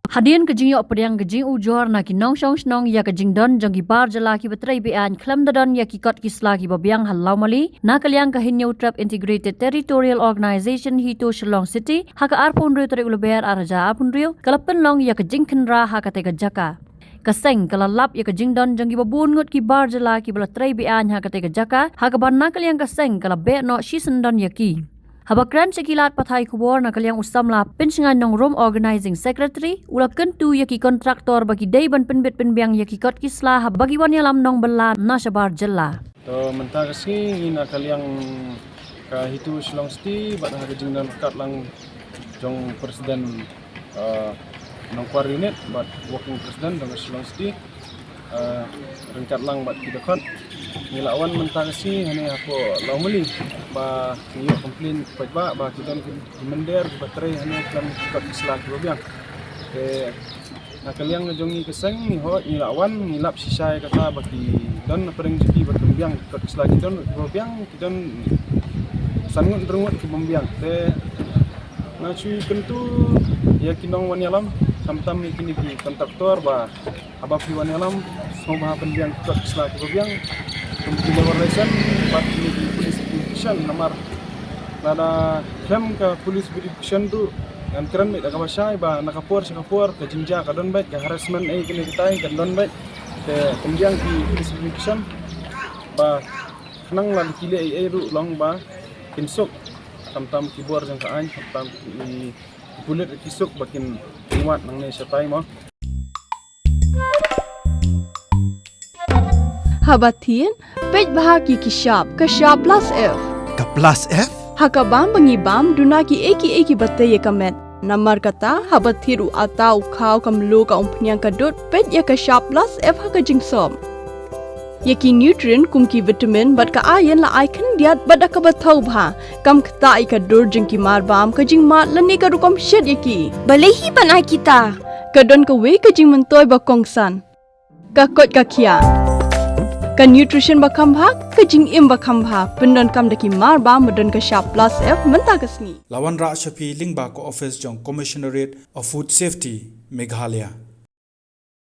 Hadian kejing yok pediang kejing ujor na ki nong shong snong ya kejing don jong ki bar jala ki betrai be an klam dadon ya ki kot ki sla ki babiang halau mali na kalyang ka hinyo trap integrated territorial organization hito Shillong City haka arpun rio tari uluber araja arpun rio kalapen long ya kejing kenra haka tega jaka kaseng kalalap ya kejing don jong ki babun ngut ki bar jala ki betrai be an haka tega jaka haka ban na kalyang kaseng kalabe no shisen don ya ki Habakran sekilat pathai kubor na kalyang usamla pensingan nong room organizing secretary ula kentu yaki kontraktor bagi day ban penbet penbiang yaki kot kisla bagi wan yalam nong bela nasabar jela. To mentah kasi ina kalyang ka hitu Shillong City bat ha kejing dan kat lang jong presiden nong kwar unit bat working president dong Shillong City rengkat lang bat kita kot ngilawan mentah kasi hane aku lau meli ba niyo komplain ba kita mender baterai hane kan kot islah ko biang ke nakaliang jongi keseng ni ho ngilawan ngilap sisai kata bagi don pereng jeki berkembiang kot islah kita ko biang kita sangut rengut ke membiang te na cui kentu ya kinong wan yalam tam kini ki kontraktor ba abapi wan yalam semua penbiang kot islah ko biang kemudian waraisan bat ini di polis verification nomor nada kem ke polis verification tu dengan keren baik dah kabasai ba nakapur ke jinja ke don baik ke harassment kini kita ke don baik ke kemudian di polis verification ba kenang lah kile ru long ba kinsuk tam kibor yang kaan tam di bulet kisuk bakin muat nang ne satai mo Habatin, pej bahagi kishap plus F. Ka plus F? Hakabam bangibam dunaki eki batay kamet. Namar kata habatiru atau kau kamlu ka umpnyang kadut pej ya kishap plus F haka jingsom. Yaki nutrient kumki vitamin bat ka ayan la icon diat bat ka batau bha. Kam kata ika dur jingki marbam ka jing mat lani ka rukom shed yaki. Balehi panai kita. Kadon ka we ka jing mentoy ba kongsan. Ka kot ka kia. Ka nutrition bakam bha ka jing im bakam bha pendon kam daki mar ba modon ka sharp plus F menta kasni Lawan Ra Shafi Lingba ko office jong Commissionerate of Food Safety Meghalaya